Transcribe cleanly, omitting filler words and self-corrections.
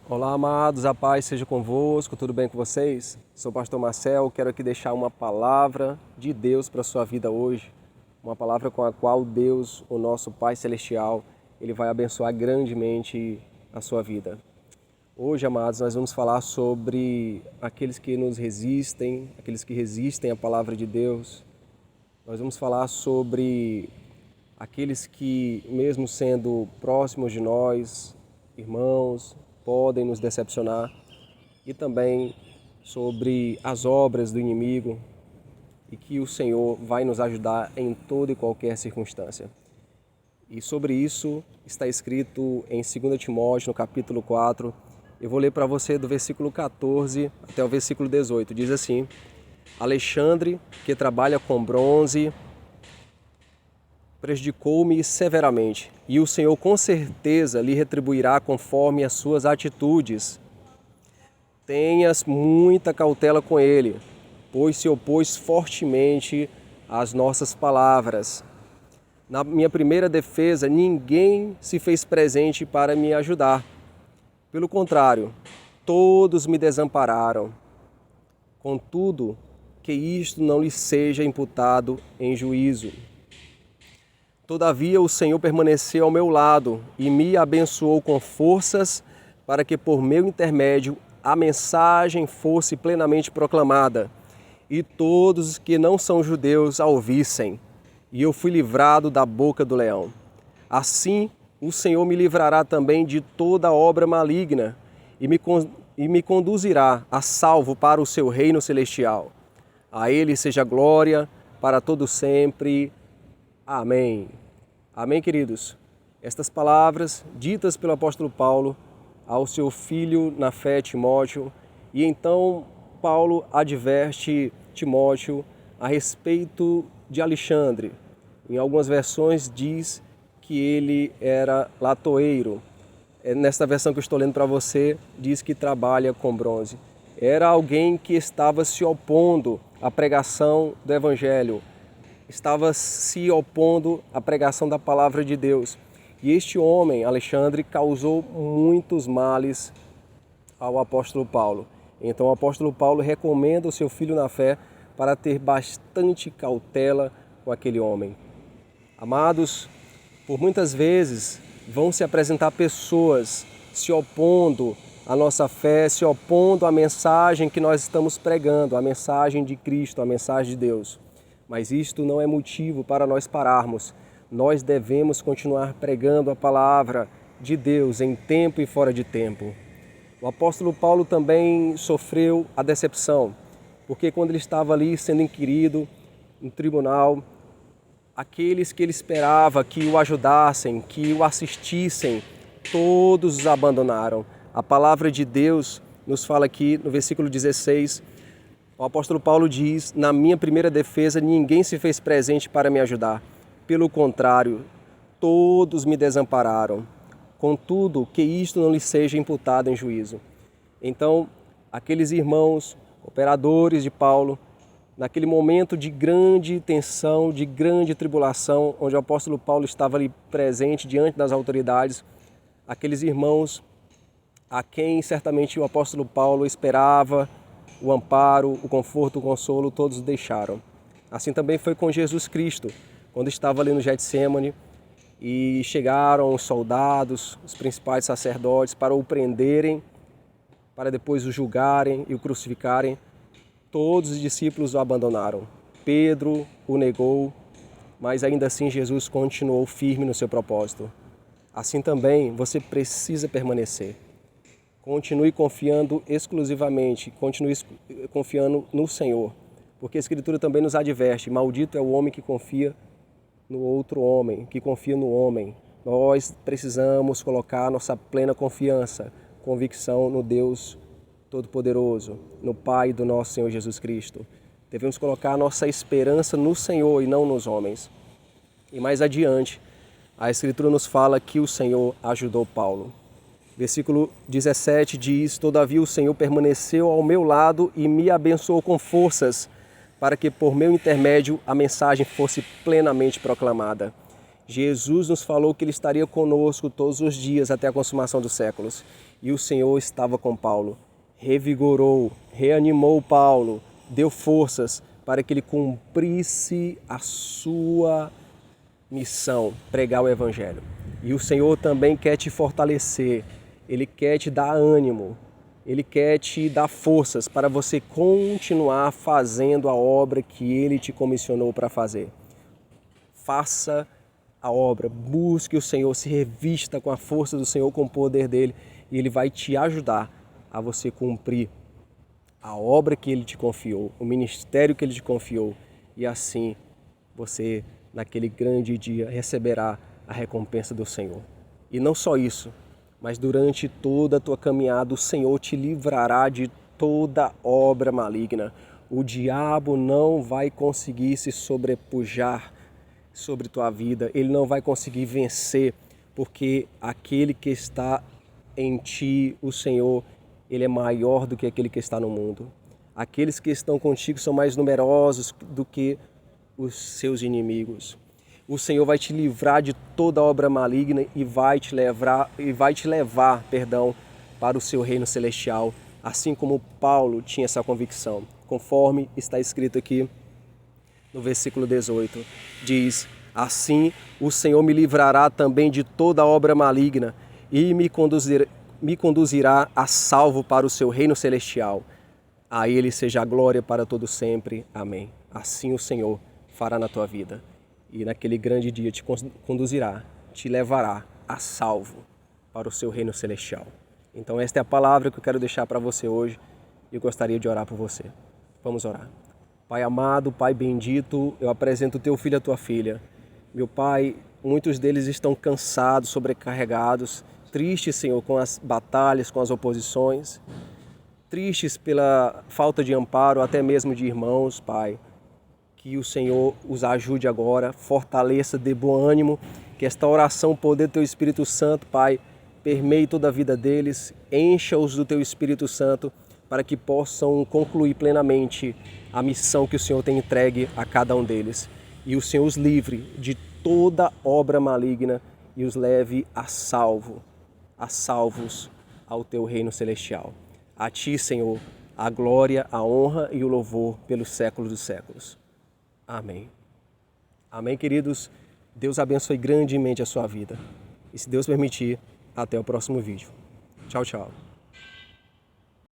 Olá, amados, a paz seja convosco, tudo bem com vocês? Sou o pastor Marcel, quero aqui deixar uma palavra de Deus para a sua vida hoje, uma palavra com a qual Deus, o nosso Pai Celestial, Ele vai abençoar grandemente a sua vida. Hoje, amados, nós vamos falar sobre aqueles que nos resistem, aqueles que resistem à palavra de Deus. Nós vamos falar sobre aqueles que, mesmo sendo próximos de nós, irmãos, podem nos decepcionar, e também sobre as obras do inimigo e que o Senhor vai nos ajudar em toda e qualquer circunstância. E sobre isso está escrito em 2 Timóteo, no capítulo 4. Eu vou ler para você do versículo 14 até o versículo 18. Diz assim: Alexandre, que trabalha com bronze, prejudicou-me severamente, e o Senhor com certeza lhe retribuirá conforme as suas atitudes. Tenhas muita cautela com ele, pois se opôs fortemente às nossas palavras. Na minha primeira defesa, ninguém se fez presente para me ajudar. Pelo contrário, todos me desampararam. Contudo, que isto não lhe seja imputado em juízo. Todavia o Senhor permaneceu ao meu lado e me abençoou com forças para que por meu intermédio a mensagem fosse plenamente proclamada e todos os que não são judeus a ouvissem. E eu fui livrado da boca do leão. Assim o Senhor me livrará também de toda obra maligna e me conduzirá a salvo para o seu reino celestial. A Ele seja glória para todo sempre. Amém. Amém, queridos. Estas palavras ditas pelo apóstolo Paulo ao seu filho na fé, Timóteo, e então Paulo adverte Timóteo a respeito de Alexandre. Em algumas versões diz que ele era latoeiro. Nesta versão que eu estou lendo para você, diz que trabalha com bronze. Era alguém que estava se opondo à pregação do Evangelho, estava se opondo à pregação da palavra de Deus. E este homem, Alexandre, causou muitos males ao apóstolo Paulo. Então o apóstolo Paulo recomenda o seu filho na fé para ter bastante cautela com aquele homem. Amados, por muitas vezes vão se apresentar pessoas se opondo à nossa fé, se opondo à mensagem que nós estamos pregando, a mensagem de Cristo, a mensagem de Deus. Mas isto não é motivo para nós pararmos. Nós devemos continuar pregando a palavra de Deus em tempo e fora de tempo. O apóstolo Paulo também sofreu a decepção, porque quando ele estava ali sendo inquirido no tribunal, aqueles que ele esperava que o ajudassem, que o assistissem, todos os abandonaram. A palavra de Deus nos fala aqui no versículo 16, o apóstolo Paulo diz: na minha primeira defesa ninguém se fez presente para me ajudar. Pelo contrário, todos me desampararam. Contudo, que isto não lhe seja imputado em juízo. Então, aqueles irmãos, operadores de Paulo, naquele momento de grande tensão, de grande tribulação, onde o apóstolo Paulo estava ali presente diante das autoridades, aqueles irmãos a quem certamente o apóstolo Paulo esperava o amparo, o conforto, o consolo, todos deixaram. Assim também foi com Jesus Cristo, quando estava ali no Getsêmani e chegaram os soldados, os principais sacerdotes para o prenderem, para depois o julgarem e o crucificarem. Todos os discípulos o abandonaram. Pedro o negou, mas ainda assim Jesus continuou firme no seu propósito. Assim também você precisa permanecer. Continue confiando exclusivamente, continue confiando no Senhor, porque a Escritura também nos adverte: maldito é o homem que confia no outro homem, que confia no homem. Nós precisamos colocar nossa plena confiança, convicção no Deus Todo-Poderoso, no Pai do nosso Senhor Jesus Cristo. Devemos colocar nossa esperança no Senhor e não nos homens. E mais adiante, a Escritura nos fala que o Senhor ajudou Paulo. Versículo 17 diz: todavia o Senhor permaneceu ao meu lado e me abençoou com forças, para que por meu intermédio a mensagem fosse plenamente proclamada. Jesus nos falou que Ele estaria conosco todos os dias até a consumação dos séculos. E o Senhor estava com Paulo, revigorou, reanimou Paulo, deu forças para que ele cumprisse a sua missão, pregar o Evangelho. E o Senhor também quer te fortalecer, Ele quer te dar ânimo, Ele quer te dar forças para você continuar fazendo a obra que Ele te comissionou para fazer. Faça a obra, busque o Senhor, se revista com a força do Senhor, com o poder dEle, e Ele vai te ajudar a você cumprir a obra que Ele te confiou, o ministério que Ele te confiou, e assim você, naquele grande dia, receberá a recompensa do Senhor. E não só isso, mas durante toda a tua caminhada, o Senhor te livrará de toda obra maligna. O diabo não vai conseguir se sobrepujar sobre tua vida, ele não vai conseguir vencer, porque aquele que está em ti, o Senhor, Ele é maior do que aquele que está no mundo. Aqueles que estão contigo são mais numerosos do que os seus inimigos. O Senhor vai te livrar de toda obra maligna e vai te levar, para o seu reino celestial, assim como Paulo tinha essa convicção. Conforme está escrito aqui no versículo 18, diz: assim o Senhor me livrará também de toda obra maligna e me conduzirá a salvo para o seu reino celestial. A Ele seja a glória para todo sempre. Amém. Assim o Senhor fará na tua vida. E naquele grande dia te conduzirá, te levará a salvo para o seu reino celestial. Então esta é a palavra que eu quero deixar para você hoje e eu gostaria de orar por você. Vamos orar. Pai amado, Pai bendito, eu apresento o teu filho e a tua filha. Meu Pai, muitos deles estão cansados, sobrecarregados, tristes, Senhor, com as batalhas, com as oposições, tristes pela falta de amparo, até mesmo de irmãos, Pai. Que o Senhor os ajude agora, fortaleça, dê bom ânimo, que esta oração, o poder do Teu Espírito Santo, Pai, permeie toda a vida deles, encha-os do Teu Espírito Santo, para que possam concluir plenamente a missão que o Senhor tem entregue a cada um deles. E o Senhor os livre de toda obra maligna e os leve a salvos ao Teu reino celestial. A Ti, Senhor, a glória, a honra e o louvor pelos séculos dos séculos. Amém. Amém, queridos. Deus abençoe grandemente a sua vida. E se Deus permitir, até o próximo vídeo. Tchau, tchau.